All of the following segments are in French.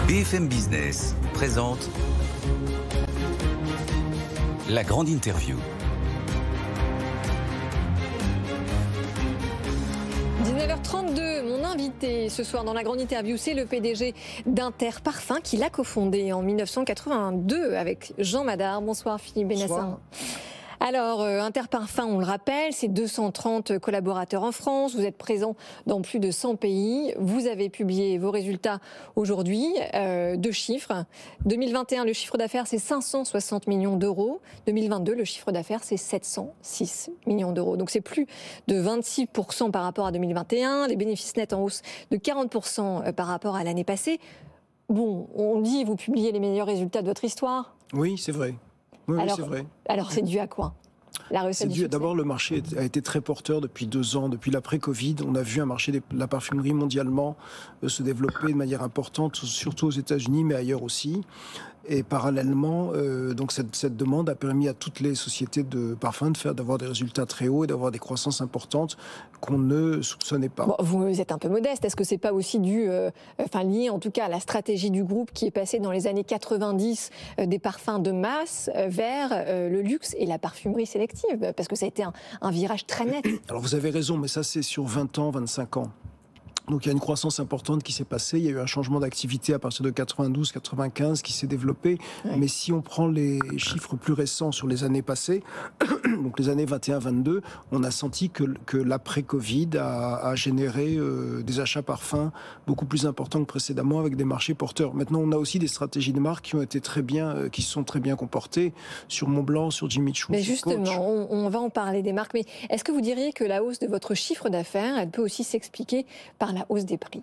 BFM Business présente la grande interview. 19h32, mon invité ce soir dans la grande interview, c'est le PDG d'Inter Parfums qui l'a cofondé en 1982 avec Jean Madar. Bonsoir Philippe Benassin. Bonsoir. Alors, Inter Parfums, on le rappelle, c'est 230 collaborateurs en France. Vous êtes présent dans plus de 100 pays. Vous avez publié vos résultats aujourd'hui. Deux chiffres. 2021, le chiffre d'affaires, c'est 560 millions d'euros. 2022, le chiffre d'affaires, c'est 706 millions d'euros. Donc, c'est plus de 26% par rapport à 2021. Les bénéfices nets en hausse de 40% par rapport à l'année passée. Bon, on dit, vous publiez les meilleurs résultats de votre histoire. Oui, c'est vrai. Oui, alors, c'est vrai. Alors, c'est dû à quoi ? La recette du succès. D'abord, le marché a été très porteur depuis 2 ans. Depuis l'après-Covid, on a vu un marché de la parfumerie mondialement se développer de manière importante, surtout aux États-Unis, mais ailleurs aussi. Et parallèlement, donc cette demande a permis à toutes les sociétés de parfums d'avoir des résultats très hauts et d'avoir des croissances importantes qu'on ne soupçonnait pas. Bon, vous êtes un peu modeste. Est-ce que c'est pas aussi dû, lié en tout cas à la stratégie du groupe qui est passée dans les années 90 des parfums de masse vers le luxe et la parfumerie sélective? Parce que ça a été un virage très net. Alors vous avez raison, mais ça c'est sur 20 ans, 25 ans. Donc il y a une croissance importante qui s'est passée, il y a eu un changement d'activité à partir de 92-95 qui s'est développé, oui. Mais si on prend les chiffres plus récents sur les années passées, donc les années 21-22, on a senti que l'après-Covid a généré des achats parfums beaucoup plus importants que précédemment avec des marchés porteurs. Maintenant on a aussi des stratégies de marque qui ont été très bien, qui se sont très bien comportées sur Montblanc, sur Jimmy Choo. Mais justement, on va en parler des marques, mais est-ce que vous diriez que la hausse de votre chiffre d'affaires, elle peut aussi s'expliquer par la hausse des prix?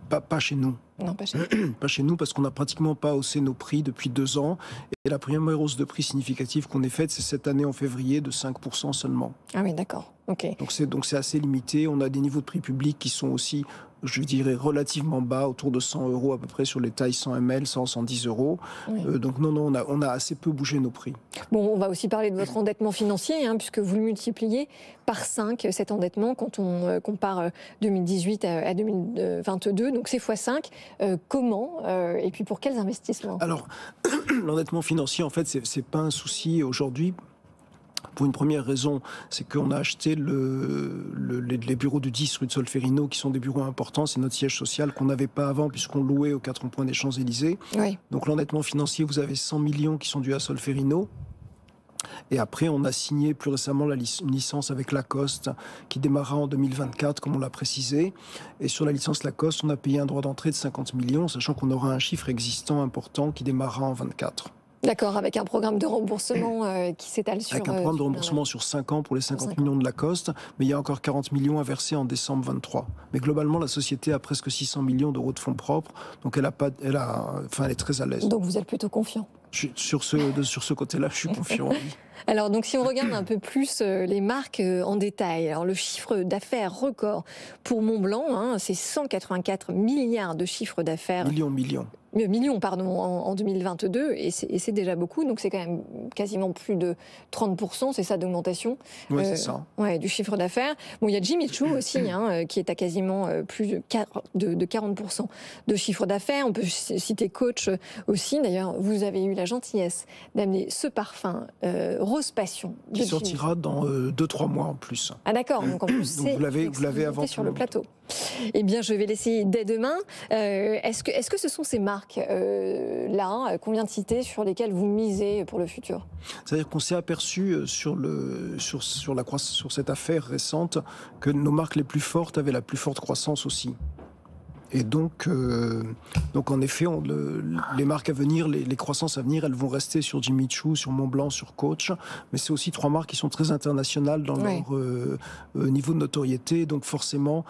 Pas chez nous. Non, pas chez nous. Pas chez nous, parce qu'on n'a pratiquement pas haussé nos prix depuis 2 ans. Et la première hausse de prix significative qu'on ait faite, c'est cette année en février de 5% seulement. Ah oui, d'accord. Okay. Donc c'est assez limité. On a des niveaux de prix publics qui sont aussi, je dirais, relativement bas, autour de 100 € à peu près sur les tailles 100 ml, 110 €. Oui. Donc non, on a assez peu bougé nos prix. Bon, on va aussi parler de votre endettement financier, puisque vous le multipliez par 5, cet endettement, quand on compare 2018 à 2022. Donc c'est x5. Comment et puis pour quels investissements? Alors, l'endettement financier, en fait, c'est pas un souci aujourd'hui. Pour une première raison, c'est qu'on a acheté les bureaux du 10 rue de Solferino, qui sont des bureaux importants. C'est notre siège social qu'on n'avait pas avant, puisqu'on louait aux 4 ronds-points des Champs-Élysées. Oui. Donc l'endettement financier, vous avez 100 millions qui sont dus à Solferino. Et après, on a signé plus récemment une licence avec Lacoste qui démarra en 2024, comme on l'a précisé. Et sur la licence Lacoste, on a payé un droit d'entrée de 50 millions, sachant qu'on aura un chiffre existant important qui démarrera en 24. D'accord, avec un programme de remboursement qui s'étale sur... Avec un programme de remboursement sur 5 ans pour les 50 millions de Lacoste, mais il y a encore 40 millions à verser en décembre 23. Mais globalement, la société a presque 600 millions d'euros de fonds propres, donc elle est très à l'aise. Donc vous êtes plutôt confiant? Sur ce côté-là, je suis confiant. Oui. Alors, donc, si on regarde un peu plus les marques en détail, alors le chiffre d'affaires record pour Montblanc, c'est 184 milliards de chiffre d'affaires. Millions, pardon, en 2022, et c'est déjà beaucoup, donc c'est quand même quasiment plus de 30%, c'est ça d'augmentation. Oui, c'est ça. Ouais, du chiffre d'affaires. Bon, il y a Jimmy Choo aussi, qui est à quasiment plus de 40% de chiffre d'affaires. On peut citer Coach aussi. D'ailleurs, vous avez eu la gentillesse d'amener ce parfum Rose Passion. Qui sortira dans 2-3 mois en plus. Ah d'accord, donc en plus donc vous l'avez avant sur le plateau. Eh bien, je vais l'essayer dès demain. Est-ce que ce sont ces marques-là, qu'on vient de citer, sur lesquelles vous misez pour le futur? C'est-à-dire qu'on s'est aperçu sur cette affaire récente que nos marques les plus fortes avaient la plus forte croissance aussi. Et donc en effet, les marques à venir, les croissances à venir, elles vont rester sur Jimmy Choo, sur Montblanc, sur Coach. Mais c'est aussi 3 marques qui sont très internationales dans leur niveau de notoriété. Donc forcément,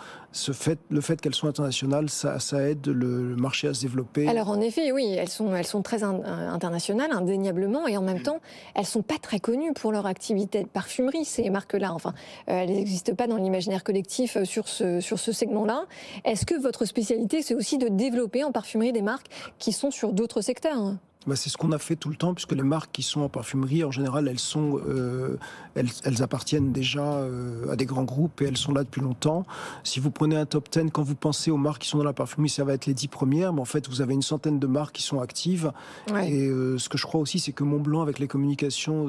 le fait qu'elles soient internationales, ça aide le marché à se développer. Alors en effet, oui, elles sont très internationales, indéniablement. Et en même temps, elles sont pas très connues pour leur activité de parfumerie, ces marques-là. Enfin, elles n'existent pas dans l'imaginaire collectif sur ce segment-là. Est-ce que votre spécialité, c'est aussi de développer en parfumerie des marques qui sont sur d'autres secteurs? C'est ce qu'on a fait tout le temps, puisque les marques qui sont en parfumerie, en général, elles appartiennent déjà à des grands groupes et elles sont là depuis longtemps. Si vous prenez un top 10, quand vous pensez aux marques qui sont dans la parfumerie, ça va être les 10 premières, mais en fait, vous avez une centaine de marques qui sont actives. Ouais. Et ce que je crois aussi, c'est que Montblanc, avec les communications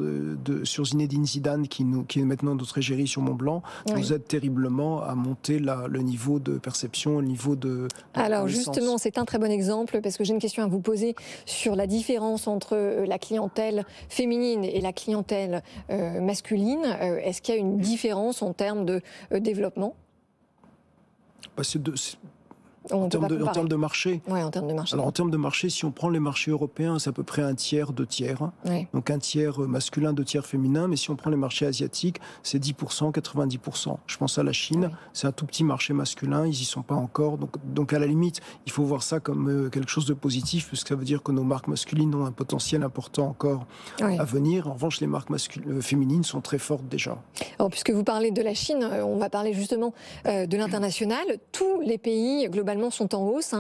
sur Zinedine Zidane, qui est maintenant notre égérie sur Montblanc, nous aide terriblement à monter le niveau de perception, le niveau de Alors justement, c'est un très bon exemple, parce que j'ai une question à vous poser sur la différence entre la clientèle féminine et la clientèle masculine. Est-ce qu'il y a une différence en termes de développement ? En termes de marché. Oui, en termes de marché. Alors en termes de marché, si on prend les marchés européens, c'est à peu près un tiers, 2 tiers. Oui. Donc un tiers masculin, 2 tiers féminin. Mais si on prend les marchés asiatiques, c'est 10%, 90%. Je pense à la Chine, c'est un tout petit marché masculin, ils y sont pas encore. Donc à la limite, il faut voir ça comme quelque chose de positif, puisque ça veut dire que nos marques masculines ont un potentiel important encore à venir. En revanche, les marques féminines sont très fortes déjà. Alors, puisque vous parlez de la Chine, on va parler justement de l'international. Tous les pays, globalement, sont en hausse,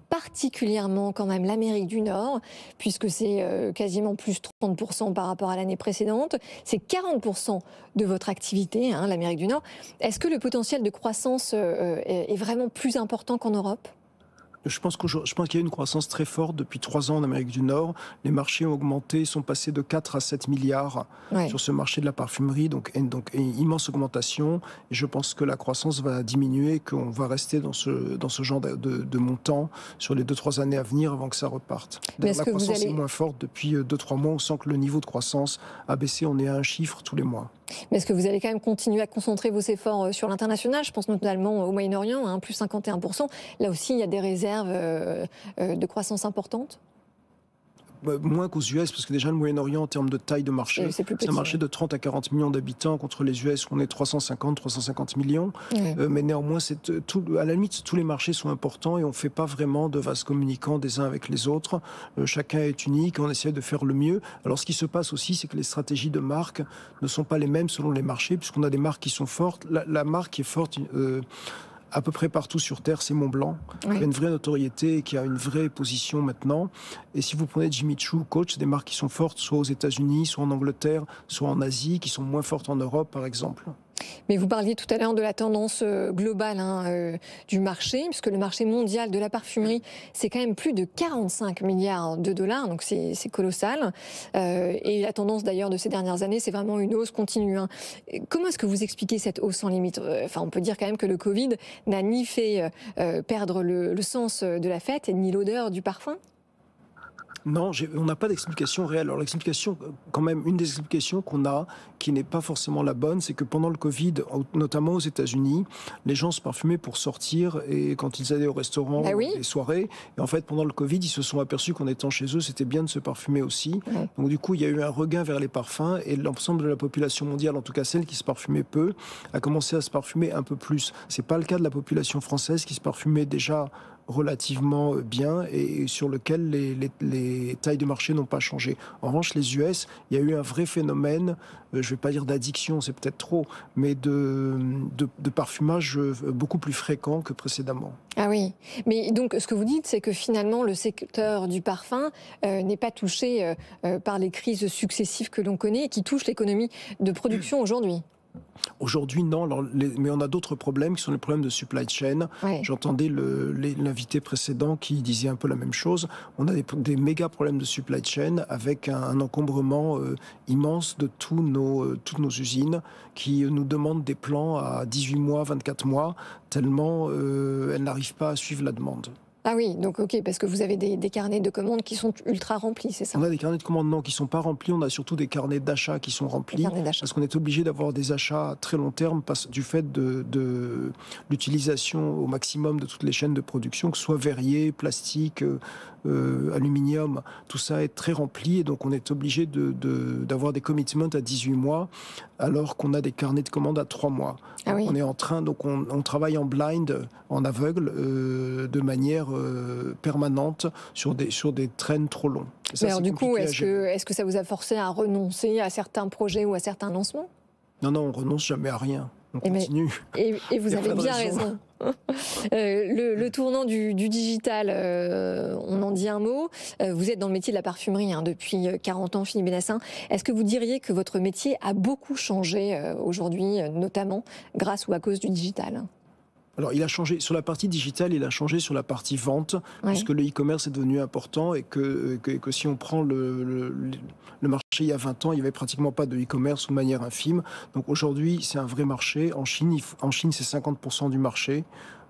particulièrement quand même l'Amérique du Nord, puisque c'est quasiment plus 30% par rapport à l'année précédente. C'est 40% de votre activité, l'Amérique du Nord. Est-ce que le potentiel de croissance est vraiment plus important qu'en Europe ? Je pense qu'il y a une croissance très forte depuis 3 ans en Amérique du Nord. Les marchés ont augmenté, sont passés de 4 à 7 milliards sur ce marché de la parfumerie, donc une immense augmentation. Et je pense que la croissance va diminuer, qu'on va rester dans ce genre de montant sur les 2-3 années à venir avant que ça reparte. La croissance est moins forte depuis 2-3 mois. On sent que le niveau de croissance a baissé. On est à un chiffre tous les mois. Mais est-ce que vous allez quand même continuer à concentrer vos efforts sur l'international ? Je pense notamment au Moyen-Orient, plus 51%. Là aussi, il y a des réserves de croissance importantes ? Moins qu'aux US, parce que déjà le Moyen-Orient en termes de taille de marché, c'est un marché de 30 à 40 millions d'habitants, contre les US où on est 350 millions. Mais néanmoins, à la limite, tous les marchés sont importants et on ne fait pas vraiment de vases communicants des uns avec les autres. Chacun est unique, on essaie de faire le mieux. Alors ce qui se passe aussi, c'est que les stratégies de marque ne sont pas les mêmes selon les marchés, puisqu'on a des marques qui sont fortes. La marque qui est forte à peu près partout sur Terre, c'est Montblanc, qui a une vraie notoriété et qui a une vraie position maintenant. Et si vous prenez Jimmy Choo, Coach, c'est des marques qui sont fortes, soit aux États-Unis, soit en Angleterre, soit en Asie, qui sont moins fortes en Europe, par exemple. Mais vous parliez tout à l'heure de la tendance globale du marché, puisque le marché mondial de la parfumerie, c'est quand même plus de 45 milliards de dollars, donc c'est colossal. Et la tendance d'ailleurs de ces dernières années, c'est vraiment une hausse continue. Comment est-ce que vous expliquez cette hausse sans limite ? Enfin, on peut dire quand même que le Covid n'a ni fait perdre le sens de la fête, ni l'odeur du parfum ? Non, on n'a pas d'explication réelle. Alors l'explication, quand même, une des explications qu'on a, qui n'est pas forcément la bonne, c'est que pendant le Covid, notamment aux États-Unis, les gens se parfumaient pour sortir et quand ils allaient au restaurant, des soirées. Et en fait, pendant le Covid, ils se sont aperçus qu'en étant chez eux, c'était bien de se parfumer aussi. Donc du coup, il y a eu un regain vers les parfums et l'ensemble de la population mondiale, en tout cas celle qui se parfumait peu, a commencé à se parfumer un peu plus. C'est pas le cas de la population française qui se parfumait déjà relativement bien et sur lequel les tailles de marché n'ont pas changé. En revanche, les US, il y a eu un vrai phénomène, je ne vais pas dire d'addiction, c'est peut-être trop, mais de parfumage beaucoup plus fréquent que précédemment. Ah oui, mais donc ce que vous dites, c'est que finalement le secteur du parfum n'est pas touché par les crises successives que l'on connaît et qui touchent l'économie de production aujourd'hui. Aujourd'hui, non. Mais on a d'autres problèmes qui sont les problèmes de supply chain. J'entendais l'invité précédent qui disait un peu la même chose. On a des méga problèmes de supply chain avec un encombrement immense de toutes nos usines qui nous demandent des plans à 18 mois, 24 mois, tellement elles n'arrivent pas à suivre la demande. Ah oui, donc ok, parce que vous avez des carnets de commandes qui sont ultra remplis, c'est ça ? On a des carnets de commandes qui ne sont pas remplis, on a surtout des carnets d'achat qui sont remplis, parce qu'on est obligé d'avoir des achats à très long terme du fait de l'utilisation au maximum de toutes les chaînes de production, que ce soit verrier, plastique, aluminium, tout ça est très rempli et donc on est obligé d'avoir des commitments à 18 mois alors qu'on a des carnets de commandes à 3 mois. On est en train, donc on travaille en blind, en aveugle, de manière permanente sur des trains trop longs. Ça, mais alors du coup, est-ce que ça vous a forcé à renoncer à certains projets ou à certains lancements ? Non, on renonce jamais à rien. On continue. Et vous avez bien raison. Le tournant du digital, on en dit un mot. Vous êtes dans le métier de la parfumerie depuis 40 ans, Philippe Benacin. Est-ce que vous diriez que votre métier a beaucoup changé aujourd'hui, notamment grâce ou à cause du digital ? Alors, il a changé sur la partie digitale, il a changé sur la partie vente, puisque le e-commerce est devenu important et que si on prend le marché il y a 20 ans, il n'y avait pratiquement pas de e-commerce ou de manière infime. Donc aujourd'hui, c'est un vrai marché. En Chine, c'est 50% du marché.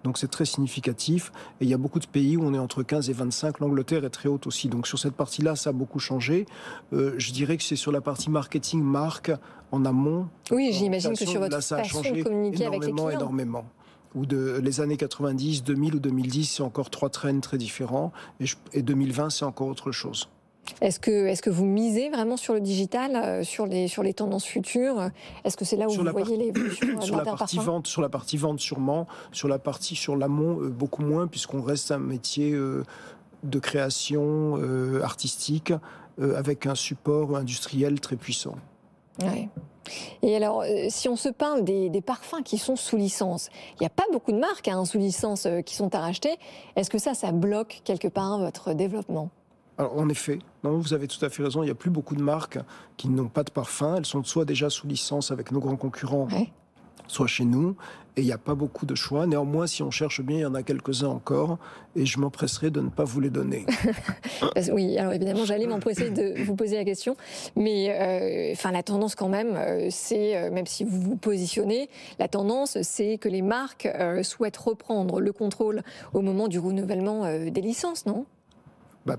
Donc c'est très significatif. Et il y a beaucoup de pays où on est entre 15 et 25. L'Angleterre est très haute aussi. Donc sur cette partie-là, ça a beaucoup changé. Je dirais que c'est sur la partie marketing, marque, en amont. Oui, j'imagine que sur votre façon de communiquer avec les clients. Énormément. Ou les années 90, 2000 ou 2010, c'est encore 3 trends très différents. Et 2020, c'est encore autre chose. Est-ce que vous misez vraiment sur le digital, sur les tendances futures ? Est-ce que c'est là où vous voyez l'évolution sur la partie vente, sur la partie vente sûrement, sur l'amont beaucoup moins, puisqu'on reste un métier de création artistique avec un support industriel très puissant. Ouais. Et alors, si on se parle des parfums qui sont sous licence, il n'y a pas beaucoup de marques sous licence qui sont à racheter. Est-ce que ça bloque quelque part votre développement ? Alors, en effet, non, vous avez tout à fait raison, il n'y a plus beaucoup de marques qui n'ont pas de parfum. Elles sont soit déjà sous licence avec nos grands concurrents, soit chez nous, et il n'y a pas beaucoup de choix. Néanmoins, si on cherche bien, il y en a quelques-uns encore, et je m'empresserai de ne pas vous les donner. Oui, alors évidemment, j'allais m'empresser de vous poser la question, mais la tendance quand même, c'est, même si vous vous positionnez, la tendance, c'est que les marques souhaitent reprendre le contrôle au moment du renouvellement des licences, non ?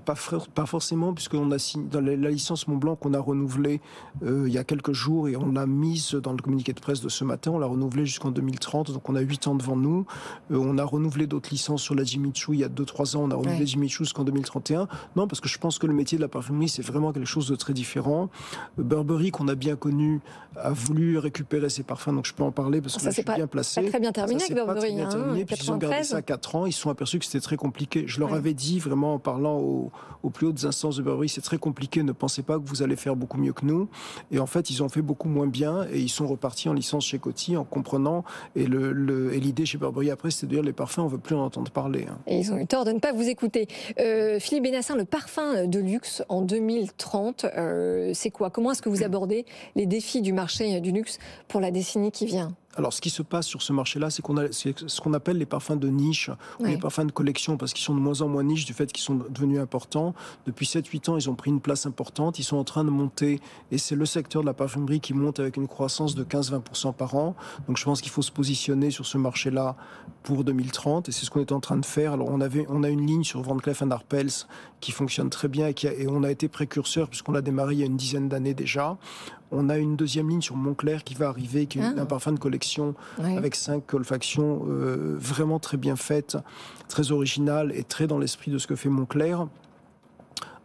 Pas forcément, puisqu'on a signé dans la licence Montblanc qu'on a renouvelée il y a quelques jours et on l'a mise dans le communiqué de presse de ce matin. On l'a renouvelée jusqu'en 2030, donc on a 8 ans devant nous. On a renouvelé d'autres licences sur la Jimmy Choo il y a 2-3 ans. On a renouvelé Jimmy Choo jusqu'en 2031. Non, parce que je pense que le métier de la parfumerie, c'est vraiment quelque chose de très différent. Burberry, qu'on a bien connu, a voulu récupérer ses parfums, donc je peux en parler parce que je suis bien placé. Ça très bien terminé avec Burberry. Ils ont gardé ça 4 ans. Ils se sont aperçus que c'était très compliqué. Je leur avais dit vraiment en parlant aux plus hautes instances de Burberry, c'est très compliqué, ne pensez pas que vous allez faire beaucoup mieux que nous. Et en fait, ils ont fait beaucoup moins bien et ils sont repartis en licence chez Coty en comprenant. Et l'idée chez Burberry après, c'est de dire les parfums, on ne veut plus en entendre parler. Et ils ont eu tort de ne pas vous écouter. Philippe Benacin, le parfum de luxe en 2030, c'est quoi ? Comment est-ce que vous abordez les défis du marché du luxe pour la décennie qui vient ? Alors, ce qui se passe sur ce marché-là, c'est ce qu'on appelle les parfums de niche ou les parfums de collection, parce qu'ils sont de moins en moins niche du fait qu'ils sont devenus importants. Depuis 7-8 ans, ils ont pris une place importante. Ils sont en train de monter, et c'est le secteur de la parfumerie qui monte avec une croissance de 15-20% par an. Donc, je pense qu'il faut se positionner sur ce marché-là pour 2030, et c'est ce qu'on est en train de faire. Alors, on a une ligne sur Van Cleef & Arpels qui fonctionne très bien, et on a été précurseur, puisqu'on l'a démarré il y a une dizaine d'années déjà. On a une deuxième ligne sur Moncler qui va arriver, qui est un parfum de collection avec 5 olfactions vraiment très bien faites, très originales et très dans l'esprit de ce que fait Moncler.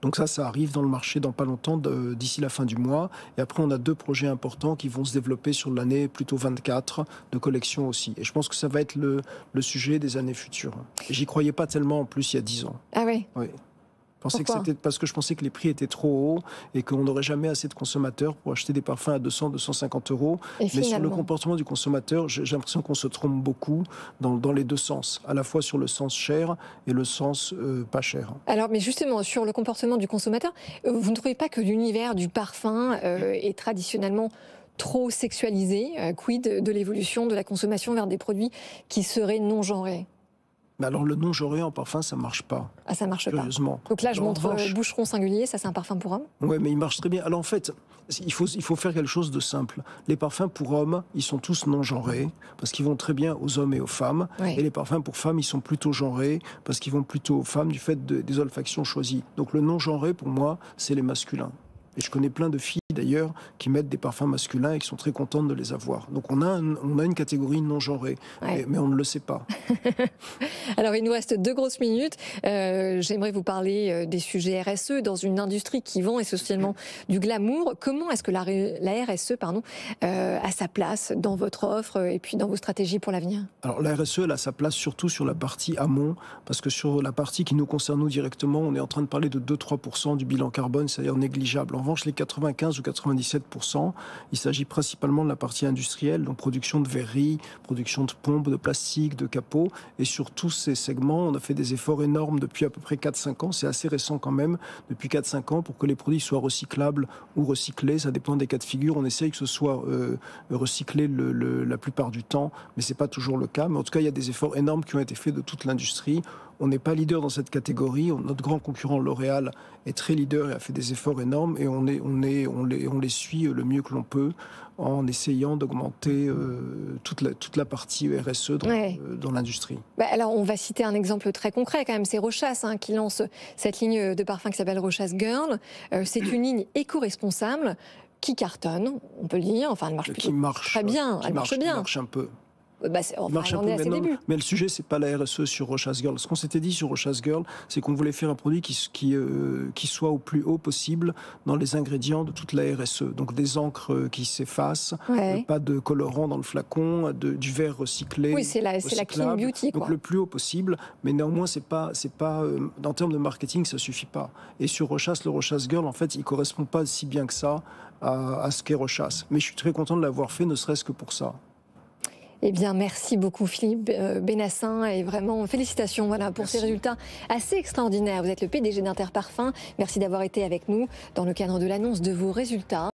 Donc ça arrive dans le marché dans pas longtemps, d'ici la fin du mois. Et après, on a 2 projets importants qui vont se développer sur l'année plutôt 24, de collection aussi. Et je pense que ça va être le sujet des années futures. Et j'y croyais pas tellement en plus il y a 10 ans. Ah oui. Oui. Parce que je pensais que les prix étaient trop hauts et qu'on n'aurait jamais assez de consommateurs pour acheter des parfums à 200-250 euros. Mais sur le comportement du consommateur, j'ai l'impression qu'on se trompe beaucoup dans les deux sens, à la fois sur le sens cher et le sens pas cher. Alors, mais justement, sur le comportement du consommateur, vous ne trouvez pas que l'univers du parfum est traditionnellement trop sexualisé, quid de l'évolution de la consommation vers des produits qui seraient non genrés ? Mais alors, le non-genré en parfum, ça marche pas. Ah, ça marche curieusement. Pas. Donc là, je montre Boucheron Singulier, ça c'est un parfum pour homme. Oui, mais il marche très bien. Alors en fait, il faut faire quelque chose de simple. Les parfums pour hommes, ils sont tous non-genrés, parce qu'ils vont très bien aux hommes et aux femmes. Oui. Et les parfums pour femmes, ils sont plutôt genrés, parce qu'ils vont plutôt aux femmes du fait des olfactions choisies. Donc le non-genré, pour moi, c'est les masculins. Et je connais plein de filles, d'ailleurs, qui mettent des parfums masculins et qui sont très contentes de les avoir. Donc on a une catégorie non genrée, mais on ne le sait pas. Alors il nous reste 2 grosses minutes. J'aimerais vous parler des sujets RSE dans une industrie qui vend essentiellement du glamour. Comment est-ce que la RSE a sa place dans votre offre et puis dans vos stratégies pour l'avenir ? Alors la RSE, elle a sa place surtout sur la partie amont, parce que sur la partie qui nous concerne nous directement, on est en train de parler de 2-3% du bilan carbone, c'est-à-dire négligeable. En revanche, les 95 ou 97%. Il s'agit principalement de la partie industrielle, donc production de verreries, production de pompes, de plastique, de capots. Et sur tous ces segments, on a fait des efforts énormes depuis à peu près 4-5 ans. C'est assez récent quand même, depuis 4-5 ans, pour que les produits soient recyclables ou recyclés. Ça dépend des cas de figure. On essaye que ce soit recyclé la plupart du temps, mais ce n'est pas toujours le cas. Mais en tout cas, il y a des efforts énormes qui ont été faits de toute l'industrie. On n'est pas leader dans cette catégorie. Notre grand concurrent L'Oréal est très leader et a fait des efforts énormes. Et on les suit le mieux que l'on peut en essayant d'augmenter toute la partie RSE dans l'industrie. Alors, on va citer un exemple très concret quand même. C'est Rochas qui lance cette ligne de parfum qui s'appelle Rochas Girl. C'est une ligne éco-responsable qui cartonne, on peut le dire. Enfin, elle marche plutôt très bien. Elle marche bien. Elle marche un peu. On en est à ses débuts. Mais le sujet, c'est pas la RSE sur Rochas Girl. Ce qu'on s'était dit sur Rochas Girl, c'est qu'on voulait faire un produit qui soit au plus haut possible dans les ingrédients de toute la RSE. Donc des encres qui s'effacent, pas de colorant dans le flacon, du verre recyclé. Oui, c'est la clean beauty, quoi. Donc le plus haut possible, mais néanmoins, c'est pas en termes de marketing, ça suffit pas. Et sur Rochas, le Rochas Girl, en fait, il correspond pas si bien que ça à ce qu'est Rochas. Mais je suis très content de l'avoir fait, ne serait-ce que pour ça. Eh bien, merci beaucoup Philippe Benassin et vraiment félicitations pour ces résultats assez extraordinaires. Vous êtes le PDG d'Interparfums. Merci d'avoir été avec nous dans le cadre de l'annonce de vos résultats.